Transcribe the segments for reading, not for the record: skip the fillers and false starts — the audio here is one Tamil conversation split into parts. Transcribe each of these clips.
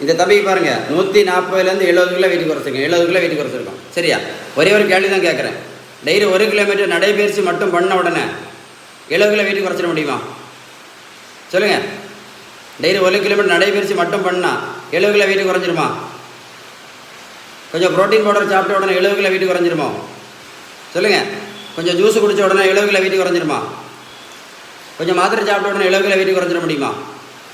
இந்த தம்பிக்கு பாருங்கள் 140லேருந்து 70 கிலோ வெயிட் குறைச்சிருக்கோம், 70 கிலோ வெயிட் குறைச்சிருக்கோம். சரியா? ஒரே ஒரு கேள்வி தான் கேட்குறேன். டெய்லி 1 கிலோமீட்டர் நடைபயிற்சி மட்டும் பண்ண உடனே 70 கிலோ வெயிட் குறைச்சிட முடியுமா? சொல்லுங்கள். டெய்லி 1 கிலோமீட்டர் நடைபயிற்சி மட்டும் பண்ணால் 70 கிலோ வெயிட் குறைஞ்சிருமா? கொஞ்சம் ப்ரோட்டீன் பவுடர் சாப்பிட்ட உடனே 70 கிலோ வெயிட் குறைஞ்சிருமா? சொல்லுங்கள். கொஞ்சம் ஜூஸ் குடித்த உடனே 70 கிலோ வெயிட் குறைஞ்சிருமா? கொஞ்சம் மாத்திரை சாப்பிட்ட உடனே 70 கிலோ வெயிட் குறைஞ்சிட முடியுமா?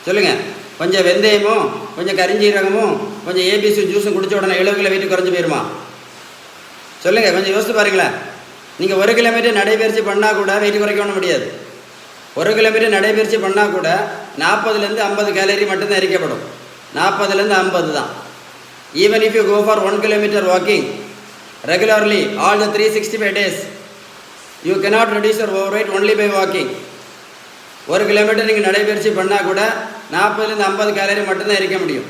சொல்லுங்கள். கொஞ்சம் வெந்தயமும் கொஞ்சம் கரிஞ்சீரகமும் கொஞ்சம் ஏபிசி ஜூஸும் குடித்த உடனே 70 கிலோ வெயிட் குறைஞ்சி போயிருமா? சொல்லுங்கள். கொஞ்சம் யோசித்து பாருங்களேன். நீங்கள் 1 கிலோமீட்டர் நடைபயிற்சி பண்ணால் கூட வெயிட் குறைக்க முடியாது. 1 கிலோமீட்டர் நடைபயிற்சி பண்ணால் கூட 40லேருந்து 50 கேலரி மட்டும்தான் எரிக்கப்படும். 40லேருந்து 50 தான். Even if you go for 1 kilometre walking regularly all the 365 days யூ cannot reduce your overweight only by walking. 1 kilometre நீங்கள் நடைபயிற்சி பண்ணால் கூட 40லேருந்து 50 கேலரி மட்டும்தான் எரிக்க முடியும்.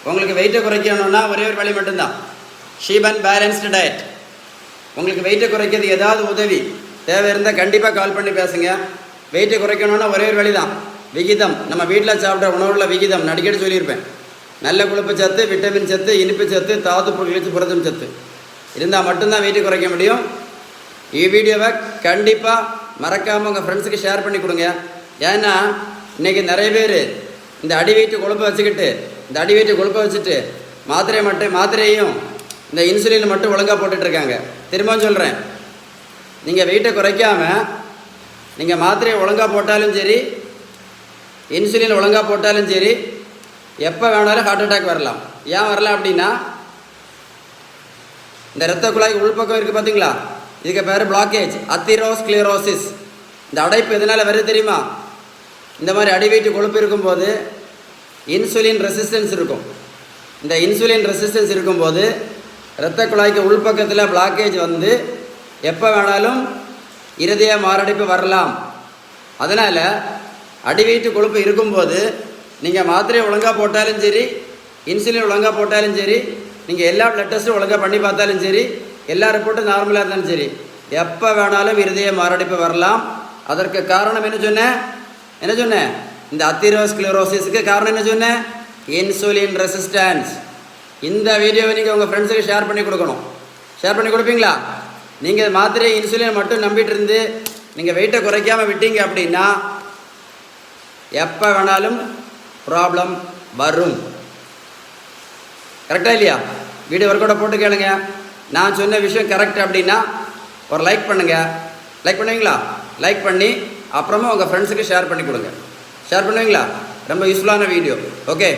உங்களுக்கு வெயிட்டை குறைக்கணும்னா ஒரே ஒரு வழி மட்டும்தான், ஷீபன் பேலன்ஸ்டு டயட். உங்களுக்கு வெயிட்டை குறைக்கிறது ஏதாவது உதவி தேவை இருந்தால் கண்டிப்பாக கால் பண்ணி பேசுங்க. வெயிட்டை குறைக்கணும்னா ஒரே ஒரு வழி தான், விகிதம். நம்ம வீட்டில் சாப்பிட்ற உணவுள்ள விகிதம் நான் அடிக்கடி சொல்லியிருப்பேன். நல்ல கொழுப்பு சத்து, விட்டமின் சத்து, இனிப்பு சத்து, தாது பொருட்கள், புரதம் சத்து இருந்தால் மட்டும்தான் வெயிட்டை குறைக்க முடியும். வீடியோவை கண்டிப்பாக மறக்காமல் உங்கள் ஃப்ரெண்ட்ஸுக்கு ஷேர் பண்ணி கொடுங்க. ஏன்னா இன்றைக்கி நிறைய பேர் இந்த அடி வெயிட்டு கொழுப்பை வச்சுட்டு மாத்திரையும் இந்த இன்சுலின் மட்டும் ஒழுங்காக போட்டுட்ருக்காங்க. திரும்பவும் சொல்கிறேன், நீங்கள் வெயிட்டை குறைக்காமல் நீங்கள் மாத்திரையை ஒழுங்காக போட்டாலும் சரி, இன்சுலின் ஒழுங்காக போட்டாலும் சரி, எப்போ வேணாலும் ஹார்ட் அட்டாக் வரலாம். ஏன் வரலாம் அப்படின்னா, இந்த இரத்த குழாய் உள்பக்கம் இருக்குது பார்த்தீங்களா, இதுக்கு பேர் பிளாக்கேஜ், அத்திரோஸ்க்ளீரோசிஸ். இந்த அடைப்பு எதனால் வருது தெரியுமா? இந்த மாதிரி அடி வெயிட்டு கொழுப்பு இருக்கும்போது இன்சுலின் ரெசிஸ்டன்ஸ் இருக்கும். இந்த இன்சுலின் ரெசிஸ்டன்ஸ் இருக்கும்போது இரத்த குழாய்க்கு உள்பக்கத்தில் பிளாக்கேஜ் வந்து எப்போ வேணாலும் இருதய மாரடைப்பு வரலாம். அதனால் அடி வெயிட்டு கொழுப்பு இருக்கும்போது நீங்கள் மாத்திரையை ஒழுங்காக போட்டாலும் சரி, இன்சுலின் ஒழுங்காக போட்டாலும் சரி, நீங்கள் எல்லா பிளட் டெஸ்ட்டும் ஒழுங்காக பண்ணி பார்த்தாலும் சரி, எல்லா ரிப்போர்ட்டும் நார்மலாக இருந்தாலும் சரி, எப்போ வேணாலும் இருதய மாரடைப்பு வரலாம். அதற்கு காரணம் என்ன சொன்னேன்? இந்த அத்திரோஸ்க்ளீரோசிஸுக்கு காரணம் என்ன சொன்னேன்? Insulin resistance. இந்த வீடியோவை நீங்கள் உங்கள் ஃப்ரெண்ட்ஸுக்கு ஷேர் பண்ணி கொடுக்கணும். ஷேர் பண்ணி கொடுப்பீங்களா? நீங்கள் மாத்திரை இன்சுலின் மட்டும் நம்பிட்டு இருந்து நீங்கள் வெயிட்டை குறைக்காமல் விட்டீங்க அப்படின்னா எப்போ வேணாலும் ப்ராப்ளம் வரும். கரெக்டாக இல்லையா? வீடியோ ஒர்க்கோட போட்டு கேளுங்க. நான் சொன்ன விஷயம் கரெக்ட் அப்படின்னா ஒரு லைக் பண்ணுங்கள். லைக் பண்ணுவீங்களா? லைக் பண்ணி அப்புறமா உங்கள் ஃப்ரெண்ட்ஸுக்கு ஷேர் பண்ணி கொடுங்க. ஷேர் பண்ணுவீங்களா? ரொம்ப யூஸ்ஃபுல்லான வீடியோ. ஓகே.